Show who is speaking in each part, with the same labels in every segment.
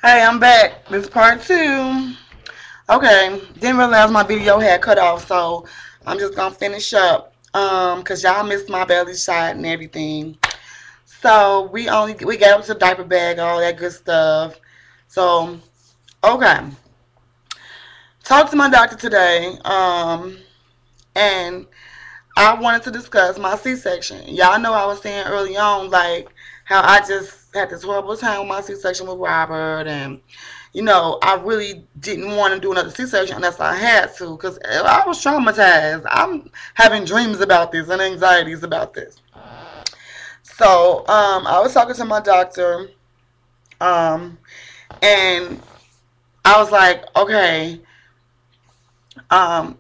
Speaker 1: Hey, I'm back. This is part two. Okay, didn't realize my video had cut off, so I'm just gonna finish up. Cause y'all missed my belly shot and everything. So we got up to the diaper bag, all that good stuff. So okay, talked to my doctor today. And I wanted to discuss my C-section. Y'all know I was saying early on, like how I just had this horrible time with my C-section with Robert, and I really didn't want to do another C-section unless I had to, because I was traumatized. I'm having dreams about this and anxieties about this. So I was talking to my doctor, um, and I was like, okay.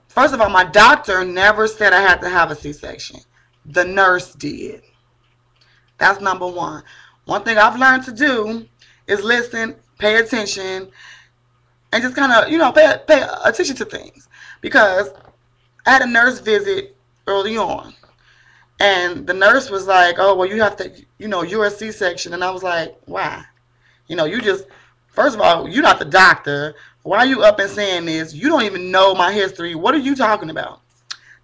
Speaker 1: First of all, my doctor never said I had to have a C-section. The nurse did. That's number one. One thing I've learned to do is listen, pay attention, and just kind of, pay attention to things. Because I had a nurse visit early on, and the nurse was like, oh, well, you have to, you're a C-section. And I was like, why? You just, first of all, you're not the doctor. Why are you up and saying this? You don't even know my history. What are you talking about?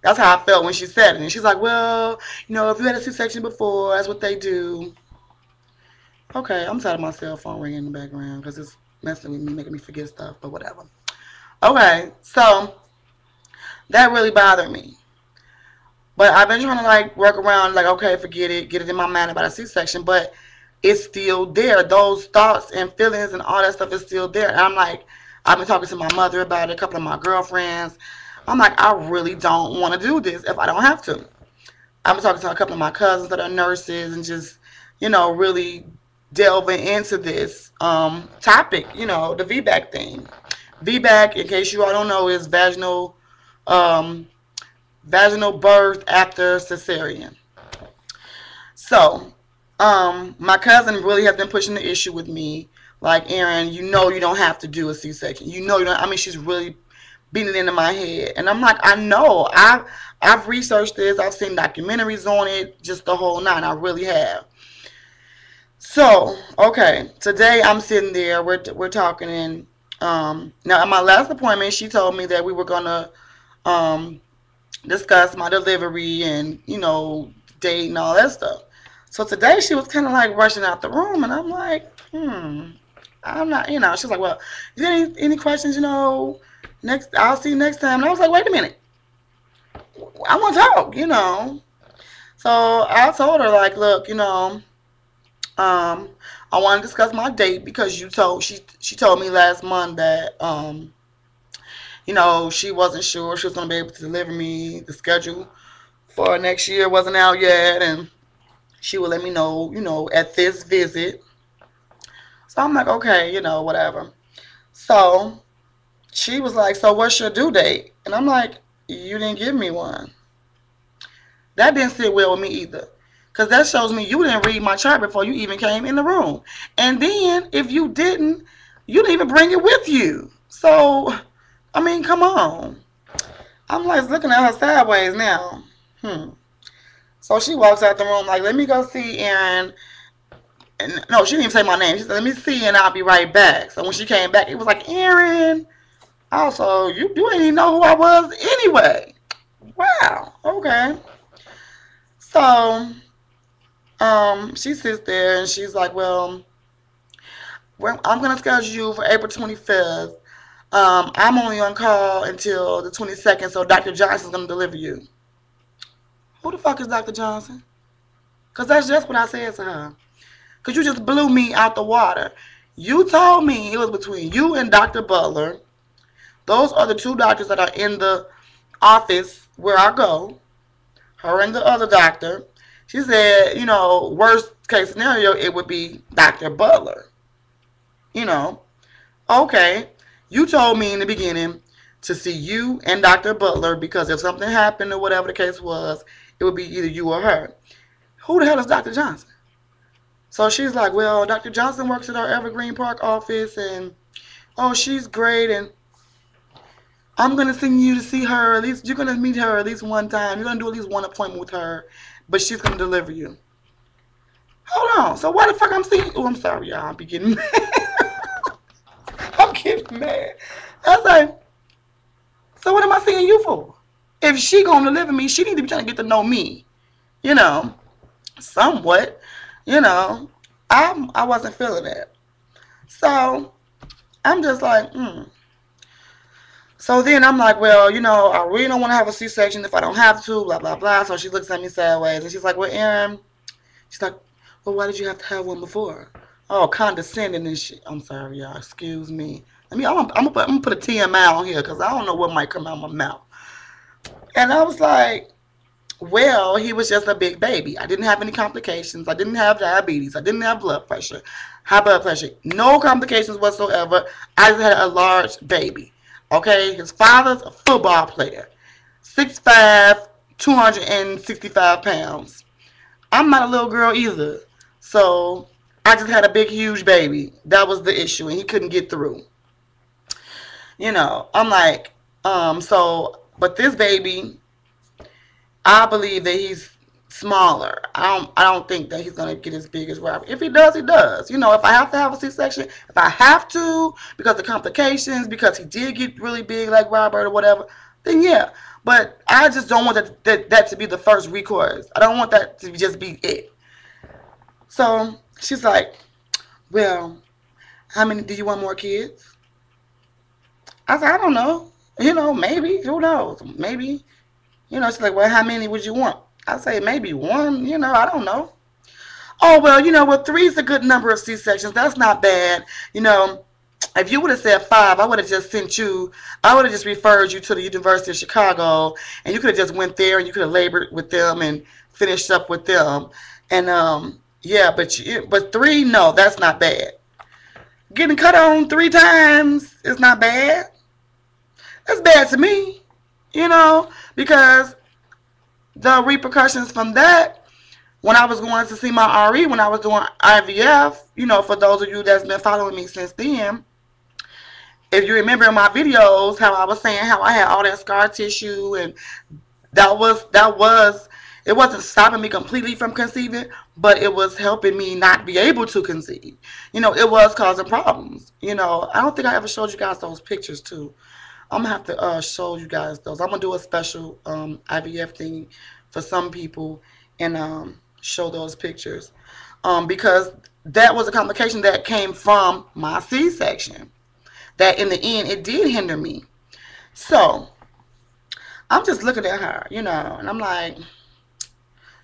Speaker 1: That's how I felt when she said it. And she's like, well, if you had a C-section before, that's what they do. Okay, I'm tired of my cell phone ringing in the background because it's messing with me, making me forget stuff, but whatever. Okay, so that really bothered me. But I've been trying to work around, okay, forget it, get it in my mind about a C-section, but it's still there. Those thoughts and feelings and all that stuff is still there. And I'm like, I've been talking to my mother about it, a couple of my girlfriends. I'm like, I really don't want to do this if I don't have to. I've been talking to a couple of my cousins that are nurses and just, really delving into this topic, the VBAC thing. VBAC, in case you all don't know, is um, vaginal birth after cesarean. So, my cousin really has been pushing the issue with me. Like, Aaron, you don't have to do a C-section. You don't. I mean, she's really beating it into my head. And I'm like, I know. I've researched this. I've seen documentaries on it. Just the whole nine. I really have. So, okay. Today, I'm sitting there. We're talking. And now, at my last appointment, she told me that we were going to discuss my delivery and, date and all that stuff. So today she was kind of rushing out the room, and I'm like, I'm not, she's like, well, is there any questions, next, I'll see you next time. And I was like, wait a minute. I want to talk. So I told her, look, I want to discuss my date because she told me last month that, she wasn't sure she was going to be able to deliver me. The schedule for next year wasn't out yet, and she would let me know, at this visit. So I'm like, okay, whatever. So she was like, so what's your due date? And I'm like, you didn't give me one. That didn't sit well with me either. Because that shows me you didn't read my chart before you even came in the room. And then, if you didn't even bring it with you. So, I mean, come on. I'm looking at her sideways now. So she walks out the room let me go see Aaron. And no, she didn't even say my name. She said, let me see and I'll be right back. So when she came back, it was like, Aaron. Also, you didn't even know who I was anyway. Wow. Okay. So, she sits there and she's like, well, I'm going to schedule you for April 25th. I'm only on call until the 22nd, so Dr. Johnson's going to deliver you. Who the fuck is Dr. Johnson? Because that's just what I said to her. Because you just blew me out the water. You told me it was between you and Dr. Butler. Those are the two doctors that are in the office where I go. Her and the other doctor. She said, worst case scenario, it would be Dr. Butler. Okay. You told me in the beginning to see you and Dr. Butler because if something happened or whatever the case was, it would be either you or her. Who the hell is Dr. Johnson? So she's like, well, Dr. Johnson works at our Evergreen Park office, and, oh, she's great, and I'm going to send you to see her. At least you're going to meet her at least one time. You're going to do at least one appointment with her, but she's going to deliver you. Hold on. So why the fuck I'm seeing? Oh, I'm sorry, y'all. I'm beginning. Man. I was like, so what am I seeing you for? If she gonna live with me, she need to be trying to get to know me, you know, somewhat, you know. I wasn't feeling that. So I'm just like, So then I'm like, well, you know, I really don't want to have a C-section if I don't have to, blah, blah, blah. So she looks at me sideways and she's like, well, Aaron, she's like, well, why did you have to have one before? Oh, condescending and shit. I'm sorry, y'all. Excuse me. I'm gonna put a TMI on here because I don't know what might come out of my mouth. And I was like, well, he was just a big baby. I didn't have any complications. I didn't have diabetes. I didn't have blood pressure, high blood pressure. No complications whatsoever. I just had a large baby. Okay? His father's a football player. 6'5", 265 pounds. I'm not a little girl either. So I just had a big, huge baby. That was the issue, and he couldn't get through. You know, I'm like, but this baby, I believe that he's smaller. I don't think that he's gonna get as big as Robert. If he does, he does. You know, if I have to have a C-section, if I have to because of complications, because he did get really big like Robert or whatever, then yeah. But I just don't want that to be the first recourse. I don't want that to just be it. So she's like, well, how many, do you want more kids? I said, I don't know. You know, maybe. Who knows? Maybe. You know, she's like, well, how many would you want? I say, maybe one. You know, I don't know. Oh, well, you know, well, 3 is a good number of C-sections. That's not bad. You know, if you would have said 5, I would have just referred you to the University of Chicago, and you could have just went there, and you could have labored with them and finished up with them. And, yeah, but 3, no, that's not bad. Getting cut on 3 times is not bad. That's bad to me, you know, because the repercussions from that, when I was going to see my RE, when I was doing IVF, you know, for those of you that's been following me since then, if you remember in my videos how I was saying how I had all that scar tissue, and it wasn't stopping me completely from conceiving, but it was helping me not be able to conceive. You know, it was causing problems. You know, I don't think I ever showed you guys those pictures too. I'm going to have to show you guys those. I'm going to do a special IVF thing for some people and show those pictures. Because that was a complication that came from my C-section. That in the end, it did hinder me. So, I'm just looking at her, you know, and I'm like,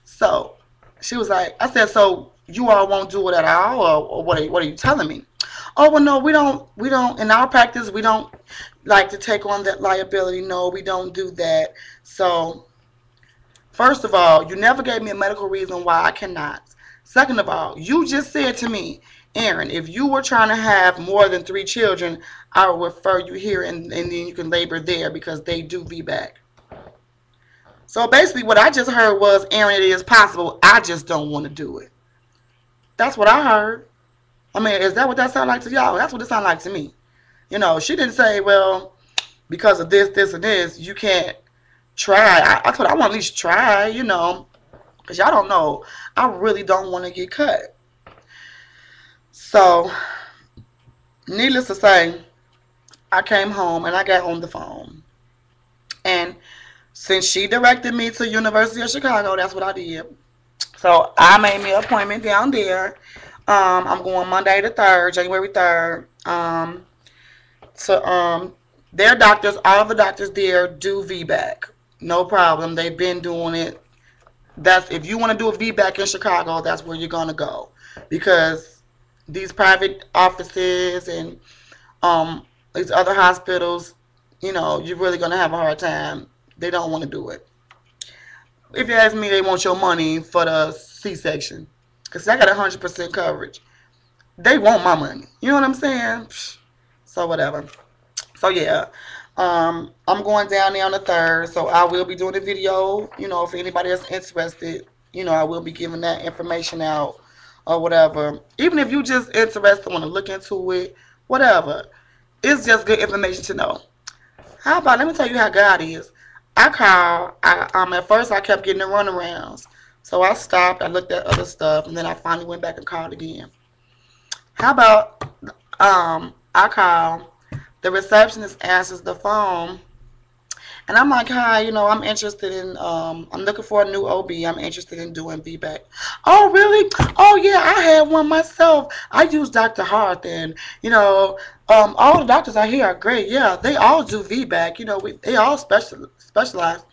Speaker 1: so, she was like, I said, so you all won't do it at all, or what are you telling me? Oh, well, no, we don't, in our practice, we don't like to take on that liability. No, we don't do that. So, first of all, you never gave me a medical reason why I cannot. Second of all, you just said to me, Aaron, if you were trying to have more than 3 children, I would refer you here and then you can labor there because they do VBAC. So basically what I just heard was, Aaron, it is possible. I just don't want to do it. That's what I heard. I mean, is that what that sounds like to y'all? That's what it sounds like to me. You know, she didn't say, well, because of this, this, and this, you can't try. I told her I want to at least try, you know, because y'all don't know. I really don't want to get cut. So, needless to say, I came home and I got on the phone. And since she directed me to University of Chicago, that's what I did. So, I made me an appointment down there. I'm going Monday the 3rd, January 3rd. Their doctors, all of the doctors there do VBAC. No problem. They've been doing it. If you want to do a VBAC in Chicago, that's where you're going to go. Because these private offices and these other hospitals, you know, you're really going to have a hard time. They don't want to do it. If you ask me, they want your money for the C-section. Because I got 100% coverage. They want my money. You know what I'm saying? So whatever. So yeah. I'm going down there on the 3rd. So I will be doing a video. You know, if anybody is interested, you know, I will be giving that information out or whatever. Even if you just interested, want to look into it, whatever. It's just good information to know. How about, let me tell you how God is. I called. At first I kept getting the runarounds. So I stopped, I looked at other stuff, and then I finally went back and called again. How about I called the receptionist answers the phone. And I'm like, hi, I'm interested in, I'm looking for a new OB. I'm interested in doing VBAC. Oh, really? Oh, yeah, I had one myself. I use Dr. Hart, and, all the doctors out here are great. Yeah, they all do VBAC. They all specialize.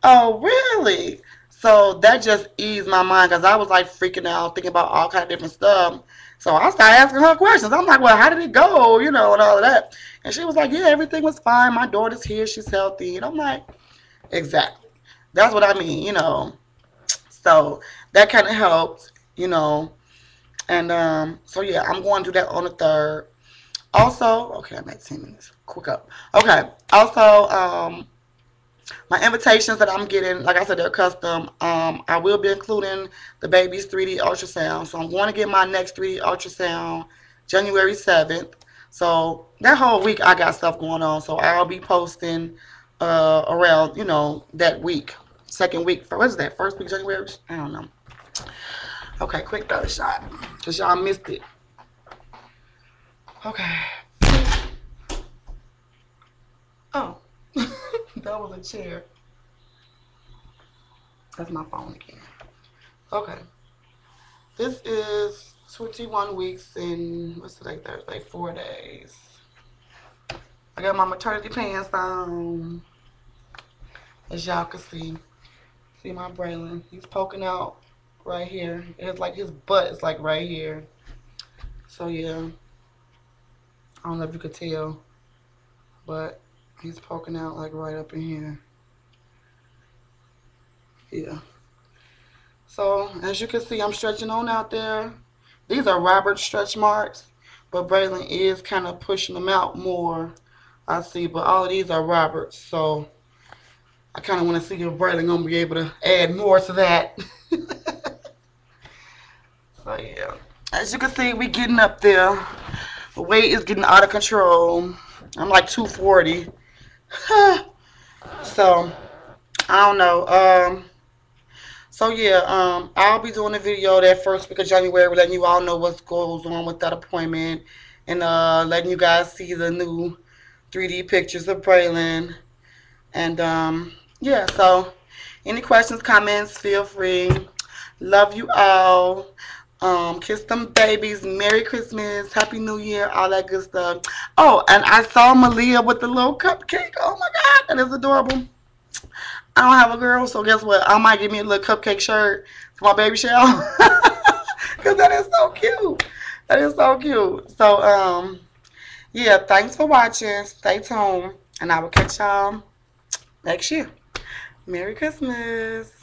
Speaker 1: Oh, really? So that just eased my mind because I was like freaking out, thinking about all kind of different stuff. So I started asking her questions. I'm like, well, how did it go? And all of that. And she was like, yeah, everything was fine. My daughter's here. She's healthy. And I'm like, exactly. That's what I mean. So that kind of helped. And so yeah, I'm going to do that on the 3rd. Also, okay, I'm at 10 minutes. Quick up. Okay. Also, my invitations that I'm getting, like I said, they're custom. I will be including the baby's 3D ultrasound. So I'm going to get my next 3D ultrasound January 7th. So that whole week I got stuff going on. So I'll be posting around, that week. Second week. What is that? First week January? I don't know. Okay, quick third shot. Because y'all missed it. Okay. Oh. That was a chair. That's my phone again. Okay. This is 21 weeks and what's today? Thursday? 4 days. I got my maternity pants on. As y'all can see. See my Braylon. He's poking out right here. It's like his butt is like right here. So yeah. I don't know if you could tell. But he's poking out like right up in here. Yeah. So, as you can see, I'm stretching on out there. These are Robert stretch marks, but Braylon is kind of pushing them out more, I see. But all of these are Roberts, so I kind of want to see if Braylon going to be able to add more to that. So, yeah. As you can see, we getting up there. The weight is getting out of control. I'm like 240. So, I don't know. So yeah, I'll be doing a video that first week of January, letting you all know what goes on with that appointment, and letting you guys see the new 3D pictures of Braylon. And yeah, so any questions, comments, feel free. Love you all. Kiss them babies. Merry Christmas, Happy New Year, all that good stuff. Oh, and I saw Malia with the little cupcake. Oh my God, that is adorable. I don't have a girl, so guess what? I might give me a little cupcake shirt for my baby shower. Because that is so cute. That is so cute. So, yeah, thanks for watching. Stay tuned. And I will catch y'all next year. Merry Christmas.